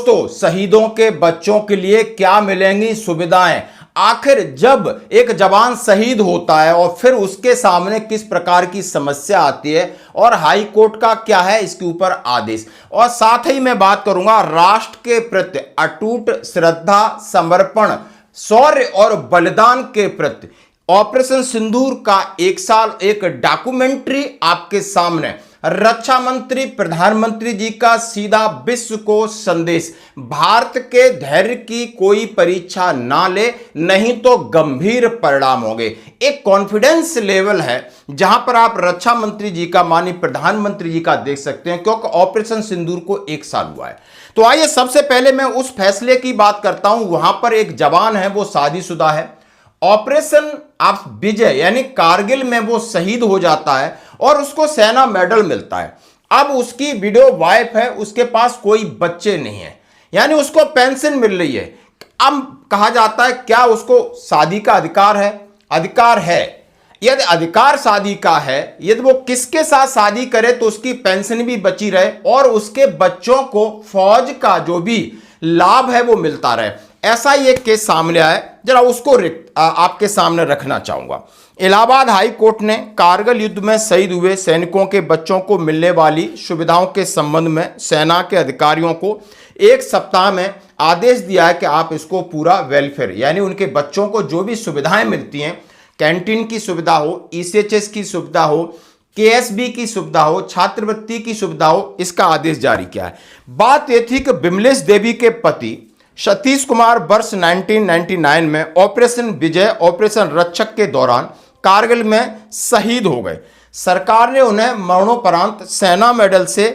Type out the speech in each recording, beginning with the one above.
दोस्तों, शहीदों के बच्चों के लिए क्या मिलेंगी सुविधाएं? आखिर जब एक जवान शहीद होता है और फिर उसके सामने किस प्रकार की समस्या आती है और हाई कोर्ट का क्या है इसके ऊपर आदेश, और साथ ही मैं बात करूंगा राष्ट्र के प्रति अटूट श्रद्धा, समर्पण, शौर्य और बलिदान के प्रति ऑपरेशन सिंदूर का 1 साल एक डॉक्यूमेंट्री आपके सामने। रक्षा मंत्री प्रधानमंत्री जी का सीधा विश्व को संदेश, भारत के धैर्य की कोई परीक्षा ना ले, नहीं तो गंभीर परिणाम होंगे। एक कॉन्फिडेंस लेवल है जहां पर आप रक्षा मंत्री जी का, माननीय प्रधानमंत्री जी का देख सकते हैं, क्योंकि ऑपरेशन सिंदूर को 1 साल हुआ है। तो आइए सबसे पहले मैं उस फैसले की बात करता हूं। वहां पर एक जवान है, वो शादीशुदा है, ऑपरेशन आप विजय यानी कारगिल में वो शहीद हो जाता है और उसको सेना मेडल मिलता है। अब उसकी विडो वाइफ है, उसके पास कोई बच्चे नहीं है, यानी उसको पेंशन मिल रही है। अब कहा जाता है क्या उसको शादी का अधिकार है? अधिकार है। यदि अधिकार शादी का है, यदि वो किसके साथ शादी करे तो उसकी पेंशन भी बची रहे और उसके बच्चों को फौज का जो भी लाभ है वो मिलता रहे। ऐसा ही एक केस सामने आया, जरा उसको आपके सामने रखना चाहूंगा। इलाहाबाद हाई कोर्ट ने कारगिल युद्ध में शहीद हुए सैनिकों के बच्चों को मिलने वाली सुविधाओं के संबंध में सेना के अधिकारियों को 1 सप्ताह में आदेश दिया है कि आप इसको पूरा वेलफेयर यानी उनके बच्चों को जो भी सुविधाएं मिलती हैं, कैंटीन की सुविधा हो, ईसीएचएस की सुविधा हो, केएसबी की सुविधा हो, छात्रवृत्ति की सुविधा हो, इसका आदेश जारी किया है। बात यह थी कि बिमलेश देवी के पति सतीश कुमार वर्ष 1999 में ऑपरेशन विजय, ऑपरेशन रक्षक के दौरान कारगिल में शहीद हो गए। सरकार ने उन्हें मरणोपरांत सेना मेडल से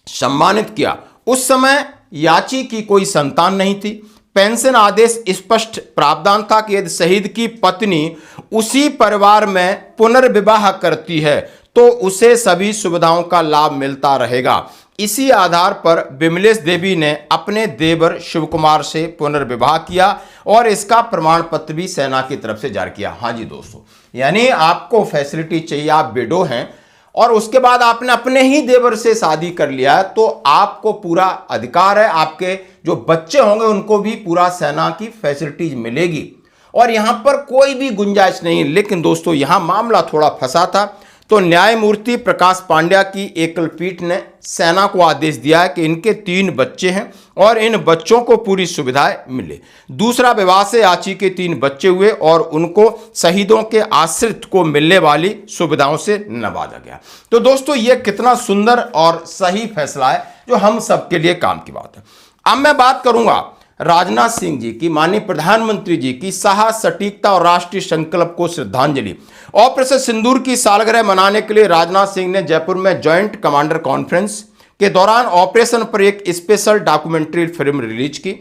सम्मानित किया। उस समय याची की कोई संतान नहीं थी। पेंशन आदेश स्पष्ट प्रावधान था कि यदि शहीद की पत्नी उसी परिवार में पुनर्विवाह करती है तो उसे सभी सुविधाओं का लाभ मिलता रहेगा। इसी आधार पर बिमलेश देवी ने अपने देवर शिव कुमार से पुनर्विवाह किया और इसका प्रमाण पत्र भी सेना की तरफ से जारी किया। हाँ जी दोस्तों, यानी आपको फैसिलिटी चाहिए, आप विडो हैं और उसके बाद आपने अपने ही देवर से शादी कर लिया है तो आपको पूरा अधिकार है, आपके जो बच्चे होंगे उनको भी पूरा सेना की फैसिलिटीज मिलेगी और यहां पर कोई भी गुंजाइश नहीं। लेकिन दोस्तों यहां मामला थोड़ा फंसा था, तो न्यायमूर्ति प्रकाश पांड्या की एकल पीठ ने सेना को आदेश दिया है कि इनके 3 बच्चे हैं और इन बच्चों को पूरी सुविधाएं मिले। दूसरा विवाह से याची के 3 बच्चे हुए और उनको शहीदों के आश्रित को मिलने वाली सुविधाओं से नवाजा गया। तो दोस्तों ये कितना सुंदर और सही फैसला है जो हम सबके लिए काम की बात है। अब मैं बात करूंगा राजनाथ सिंह जी की, माननीय प्रधानमंत्री जी की साहस, सटीकता और राष्ट्रीय संकल्प को श्रद्धांजलि। ऑपरेशन सिंदूर की सालगिरह मनाने के लिए राजनाथ सिंह ने जयपुर में जॉइंट कमांडर कॉन्फ्रेंस के दौरान ऑपरेशन पर एक स्पेशल डॉक्यूमेंट्री फिल्म रिलीज की।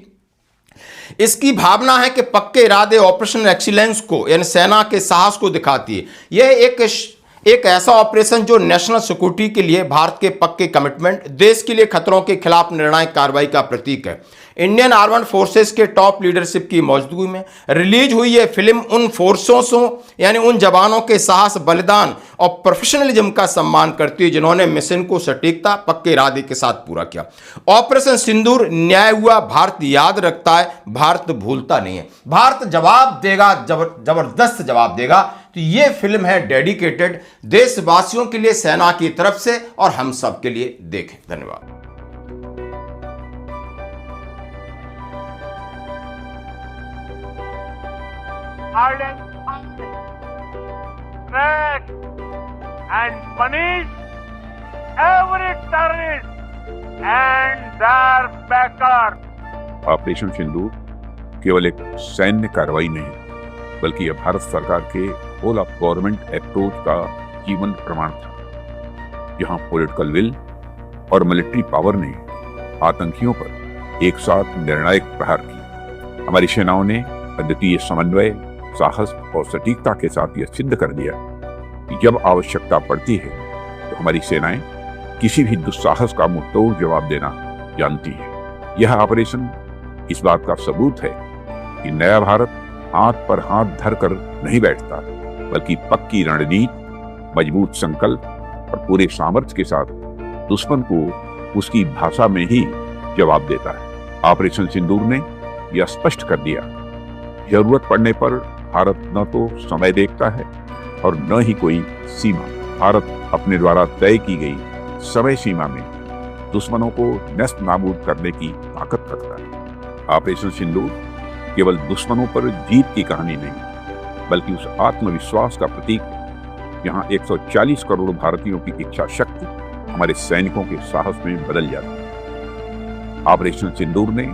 इसकी भावना है कि पक्के इरादे ऑपरेशन एक्सीलेंस को यानी सेना के साहस को दिखाती है। यह एक ऐसा ऑपरेशन जो नेशनल सिक्योरिटी के लिए भारत के पक्के कमिटमेंट, देश के लिए खतरों के खिलाफ निर्णायक कार्रवाई का प्रतीक है। इंडियन आर्मड फोर्सेस के टॉप लीडरशिप की मौजूदगी में रिलीज हुई यह फिल्म उन फोर्सों यानी उन जवानों के साहस, बलिदान और प्रोफेशनलिज्म का सम्मान करती है जिन्होंने मिशन को सटीकता, पक्के इरादे के साथ पूरा किया। ऑपरेशन सिंदूर न्याय हुआ, भारत याद रखता है, भारत भूलता नहीं है। भारत जवाब देगा, जबरदस्त जवाब देगा। तो ये फिल्म है डेडिकेटेड देशवासियों के लिए, सेना की तरफ से और हम सब के लिए। देखें, धन्यवाद। Track and punish every terrorist and their backer. Operation Sindoor केवल एक सैन्य कार्रवाई नहीं बल्कि यह भारत सरकार के होल ऑफ गवर्नमेंट अप्रोच का जीवन प्रमाण था। यहाँ पॉलिटिकल विल और मिलिट्री पावर ने आतंकियों पर एक साथ निर्णायक प्रहार किया। हमारी सेनाओं ने अद्वितीय समन्वय, साहस और सटीकता के साथ यह सिद्ध कर दिया कि जब आवश्यकता पड़ती है तो हमारी सेनाएं किसी भी दुस्साहस का मुंहतोड़ जवाब देना जानती है। यह ऑपरेशन इस बात का सबूत है कि नया भारत हाथ पर हाथ धरकर नहीं बैठता बल्कि पक्की रणनीति, मजबूत संकल्प और पूरे सामर्थ्य के साथ दुश्मन को उसकी भाषा में ही जवाब देता है। ऑपरेशन सिंदूर ने यह स्पष्ट कर दिया, जरूरत पड़ने पर भारत न तो समय देखता है और न ही कोई सीमा। भारत अपने द्वारा तय की गई समय सीमा में दुश्मनों को नष्ट नाबूद करने की ताकत रखता है। ऑपरेशन सिंदूर केवल दुश्मनों पर जीत की कहानी नहीं, बल्कि उस आत्मविश्वास का प्रतीक है। यहाँ 140 करोड़ भारतीयों की इच्छा शक्ति हमारे सैनिकों के साहस में बदल जाती है। ऑपरेशन सिंदूर ने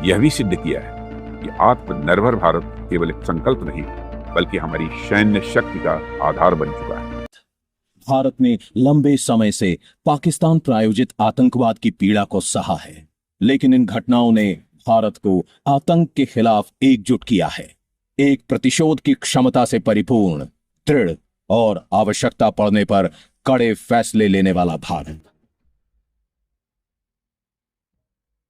यह भी सिद्ध किया है कि आत्मनिर्भर भारत केवल एक संकल्प नहीं, बल्कि हमारी सैन्य शक्ति का आधार बन चुका है। भारत ने लंबे समय से पाकिस्तान प्रायोजित आतंकवाद की पीड़ा को सहा है, लेकिन इन घटनाओं ने भारत को आतंक के खिलाफ एकजुट किया है। एक प्रतिशोध की क्षमता से परिपूर्ण, दृढ़ और आवश्यकता पड़ने पर कड़े फैसले लेने वाला भारत।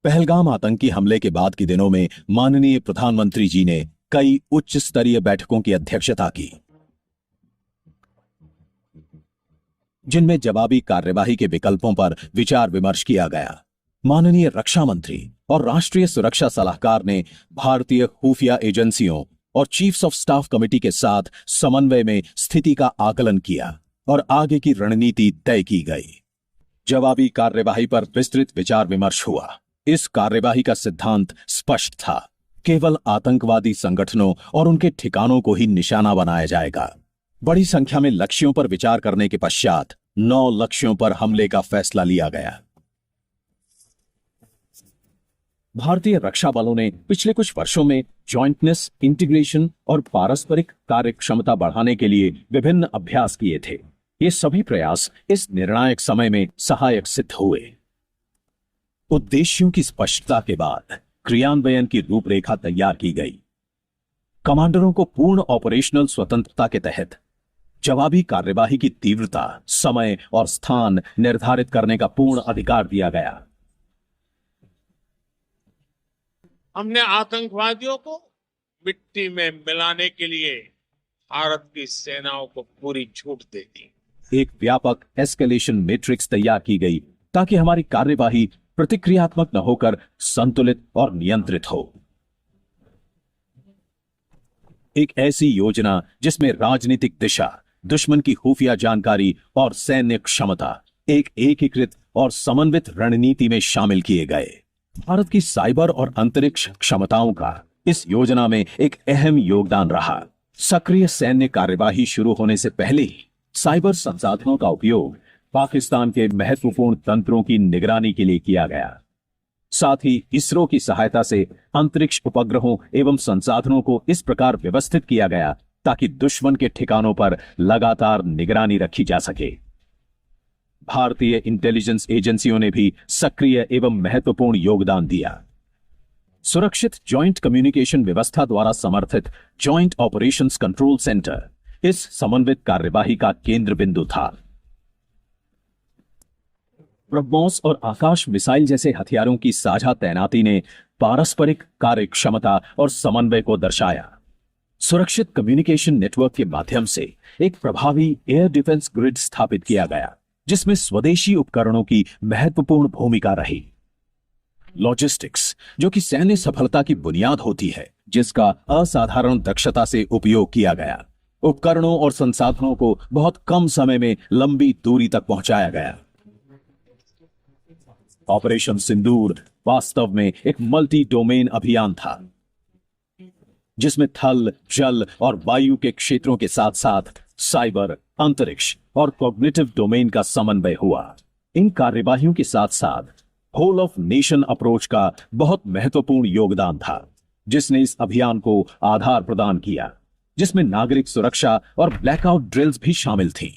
पहलगाम आतंकी हमले के बाद के दिनों में माननीय प्रधानमंत्री जी ने कई उच्च स्तरीय बैठकों की अध्यक्षता की, जिनमें जवाबी कार्यवाही के विकल्पों पर विचार विमर्श किया गया। माननीय रक्षा मंत्री और राष्ट्रीय सुरक्षा सलाहकार ने भारतीय खुफिया एजेंसियों और चीफ्स ऑफ स्टाफ कमेटी के साथ समन्वय में स्थिति का आकलन किया और आगे की रणनीति तय की गई। जवाबी कार्यवाही पर विस्तृत विचार विमर्श हुआ। इस कार्यवाही का सिद्धांत स्पष्ट था, केवल आतंकवादी संगठनों और उनके ठिकानों को ही निशाना बनाया जाएगा। बड़ी संख्या में लक्ष्यों पर विचार करने के पश्चात 9 लक्ष्यों पर हमले का फैसला लिया गया। भारतीय रक्षा बलों ने पिछले कुछ वर्षों में जॉइंटनेस, इंटीग्रेशन और पारस्परिक कार्य क्षमता बढ़ाने के लिए विभिन्न अभ्यास किए थे। ये सभी प्रयास इस निर्णायक समय में सहायक सिद्ध हुए। उद्देश्यों की स्पष्टता के बाद क्रियान्वयन की रूपरेखा तैयार की गई। कमांडरों को पूर्ण ऑपरेशनल स्वतंत्रता के तहत जवाबी कार्यवाही की तीव्रता, समय और स्थान निर्धारित करने का पूर्ण अधिकार दिया गया। हमने आतंकवादियों को मिट्टी में मिलाने के लिए भारत की सेनाओं को पूरी छूट दे दी। एक व्यापक एस्केलेशन मैट्रिक्स तैयार की गई ताकि हमारी कार्यवाही प्रतिक्रियात्मक न होकर संतुलित और नियंत्रित हो। एक ऐसी योजना जिसमें राजनीतिक दिशा, दुश्मन की खुफिया जानकारी और सैन्य क्षमता एक एकीकृत और समन्वित रणनीति में शामिल किए गए। भारत की साइबर और अंतरिक्ष क्षमताओं का इस योजना में एक अहम योगदान रहा। सक्रिय सैन्य कार्यवाही शुरू होने से पहले ही साइबर संसाधनों का उपयोग पाकिस्तान के महत्वपूर्ण तंत्रों की निगरानी के लिए किया गया। साथ ही इसरो की सहायता से अंतरिक्ष उपग्रहों एवं संसाधनों को इस प्रकार व्यवस्थित किया गया ताकि दुश्मन के ठिकानों पर लगातार निगरानी रखी जा सके। भारतीय इंटेलिजेंस एजेंसियों ने भी सक्रिय एवं महत्वपूर्ण योगदान दिया। सुरक्षित जॉइंट कम्युनिकेशन व्यवस्था द्वारा समर्थित जॉइंट ऑपरेशंस कंट्रोल सेंटर इस समन्वित कार्यवाही का केंद्र बिंदु था। ब्रह्मोस और आकाश मिसाइल जैसे हथियारों की साझा तैनाती ने पारस्परिक कार्य क्षमता और समन्वय को दर्शाया। सुरक्षित कम्युनिकेशन नेटवर्क के माध्यम से एक प्रभावी एयर डिफेंस ग्रिड स्थापित किया गया, जिसमें स्वदेशी उपकरणों की महत्वपूर्ण भूमिका रही। लॉजिस्टिक्स, जो कि सैन्य सफलता की बुनियाद होती है, जिसका असाधारण दक्षता से उपयोग किया गया। उपकरणों और संसाधनों को बहुत कम समय में लंबी दूरी तक पहुंचाया गया। ऑपरेशन सिंदूर वास्तव में एक मल्टी डोमेन अभियान था, जिसमें थल, जल और वायु के क्षेत्रों के साथ साथ साइबर, अंतरिक्ष और कॉग्निटिव डोमेन का समन्वय हुआ। इन कार्यवाहियों के साथ साथ होल ऑफ नेशन अप्रोच का बहुत महत्वपूर्ण योगदान था, जिसने इस अभियान को आधार प्रदान किया, जिसमें नागरिक सुरक्षा और ब्लैकआउट ड्रिल्स भी शामिल थी।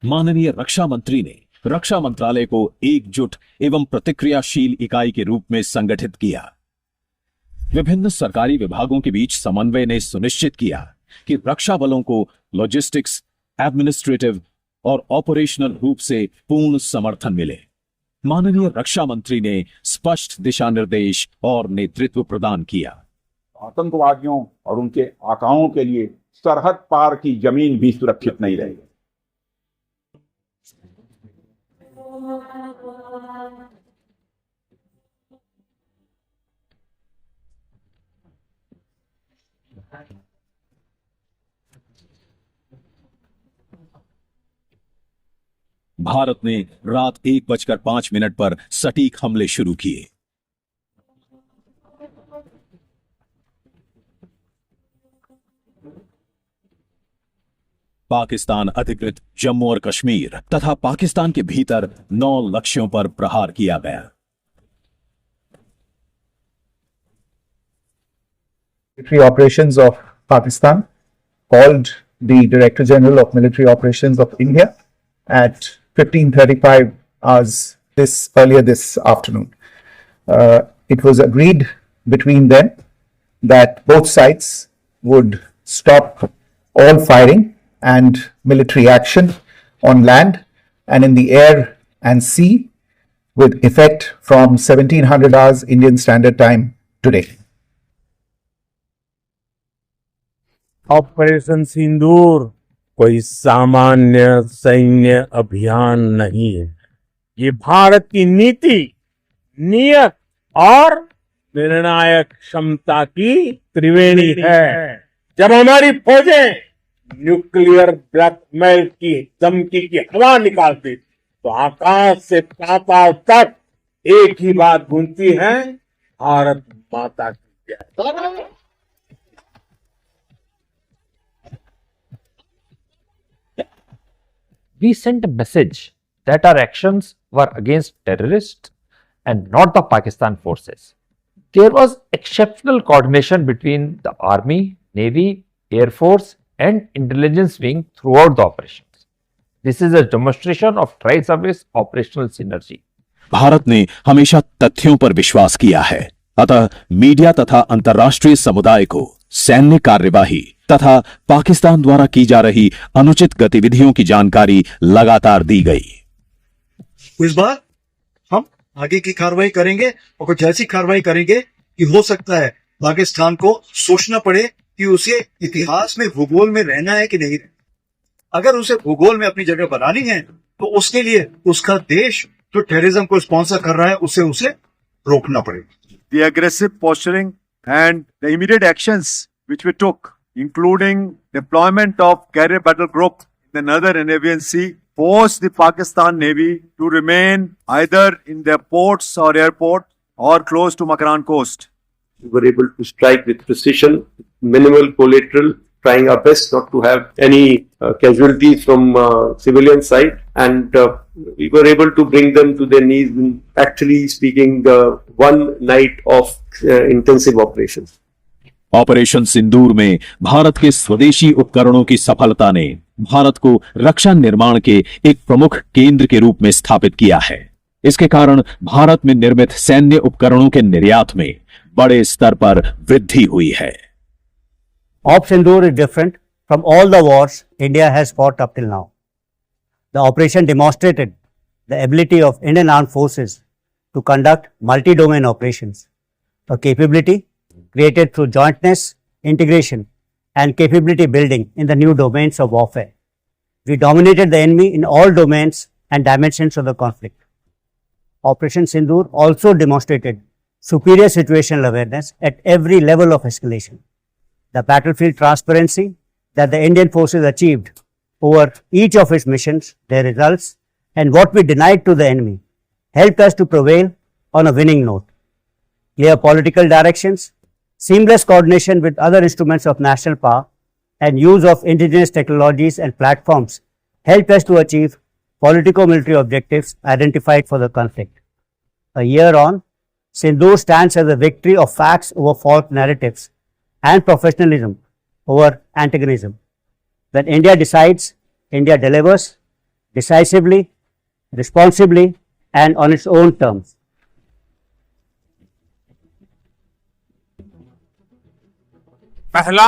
माननीय रक्षा मंत्री ने रक्षा मंत्रालय को एकजुट एवं प्रतिक्रियाशील इकाई के रूप में संगठित किया। विभिन्न सरकारी विभागों के बीच समन्वय ने सुनिश्चित किया कि रक्षा बलों को लॉजिस्टिक्स, एडमिनिस्ट्रेटिव और ऑपरेशनल रूप से पूर्ण समर्थन मिले। माननीय रक्षा मंत्री ने स्पष्ट दिशा निर्देश और नेतृत्व प्रदान किया। आतंकवादियों और उनके आकाओं के लिए सरहद पार की जमीन भी सुरक्षित नहीं रहेगी। भारत ने रात 1:05 पर सटीक हमले शुरू किए। पाकिस्तान अधिकृत जम्मू और कश्मीर तथा पाकिस्तान के भीतर 9 लक्ष्यों पर प्रहार किया गया। Military Operations of Pakistan called the Director General of Military Operations of India at 15:35 hours earlier this afternoon. It was agreed between them that both sides would stop all firing and military action on land and in the air and sea with effect from 1700 hours Indian Standard Time today. Operation Sindoor कोई सामान्य सैन्य अभियान नहीं है। ये भारत की नीति, नियत और निर्णायक क्षमता की त्रिवेणी है। जब हमारी फौजें न्यूक्लियर ब्लैकमेल की धमकी की हवा निकालती तो आकाश से पाताल तक एक ही बात गूंजती है, भारत माता की जय। We sent a message that our actions were against terrorists and not the Pakistan forces. There was exceptional coordination between the Army, Navy, Air Force and intelligence wing throughout the operations. This is a demonstration of tri-service operational synergy. Bharat ने हमेशा तथ्यों पर विश्वास किया है, अतः media तथा अंतर्राष्ट्रीय समुदाय को सैन्य कार्यवाही तथा पाकिस्तान द्वारा की जा रही अनुचित गतिविधियों की जानकारी लगातार दी गई। इस बार हम आगे की कार्रवाई करेंगे और कुछ ऐसी कार्रवाई करेंगे कि हो सकता है पाकिस्तान को सोचना पड़े कि उसे इतिहास में, भूगोल में रहना है कि नहीं। अगर उसे भूगोल में अपनी जगह बनानी है तो उसके लिए उसका देश जो टेररिज्म को स्पॉन्सर कर रहा है उसे रोकना पड़ेगा। The aggressive posturing and the immediate actions which we took, including deployment of carrier battle group in the northern Arabian Sea, forced the Pakistan Navy to remain either in their ports or airport or close to Makran coast. We were able to strike with precision, minimal collateral, trying our best not to have any casualties from civilian side, and we were able to bring them to their knees in, actually speaking, one night of intensive operations. Operation Sindoor में भारत के स्वदेशी उपकरणों की सफलता ने भारत को रक्षा निर्माण के एक प्रमुख केंद्र के रूप में स्थापित किया है। इसके कारण भारत में निर्मित सैन्य उपकरणों के निर्यात में बड़े स्तर पर वृद्धि हुई है। Op Sindoor is different from all the wars India has fought up till now. The operation demonstrated the ability of Indian armed forces to conduct multi-domain operations, a capability created through jointness, integration, and capability building in the new domains of warfare. We dominated the enemy in all domains and dimensions of the conflict. Operation Sindoor also demonstrated superior situational awareness at every level of escalation. The battlefield transparency that the Indian forces achieved over each of its missions, their results, and what we denied to the enemy helped us to prevail on a winning note. Clear political directions, seamless coordination with other instruments of national power, and use of indigenous technologies and platforms helped us to achieve politico-military objectives identified for the conflict. A year on, Sindoor stands as a victory of facts over false narratives and professionalism over antagonism. When India decides, India delivers decisively, responsibly, and on its own terms. पहला,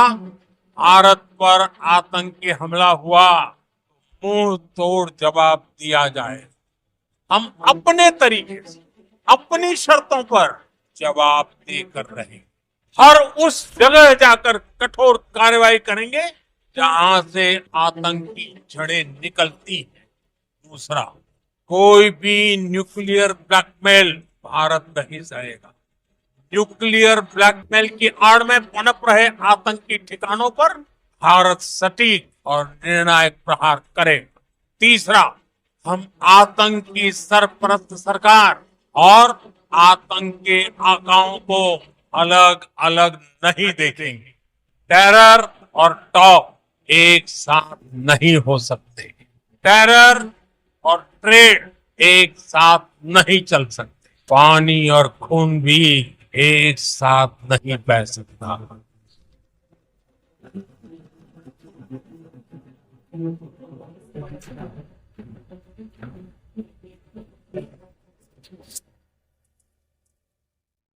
भारत पर आतंकी हमला हुआ, मुंह तोड़ जवाब दिया जाए। हम अपने तरीके से, अपनी शर्तों पर जवाब देकर रहें। हर उस जगह जाकर कठोर कार्रवाई करेंगे जहां से आतंकी जड़ें निकलती हैं। दूसरा, कोई भी न्यूक्लियर ब्लैकमेल भारत नहीं सहेगा। न्यूक्लियर ब्लैकमेल की आड़ में पनप रहे आतंकी ठिकानों पर भारत सटीक और निर्णायक प्रहार करे। तीसरा, हम आतंक की सरपरस्त सरकार और आतंक के आकाओं को अलग अलग नहीं देखेंगे। टेरर और टॉप एक साथ नहीं हो सकते। टेरर और ट्रेड एक साथ नहीं चल सकते। पानी और खून भी एक साथ नहीं बह सकता।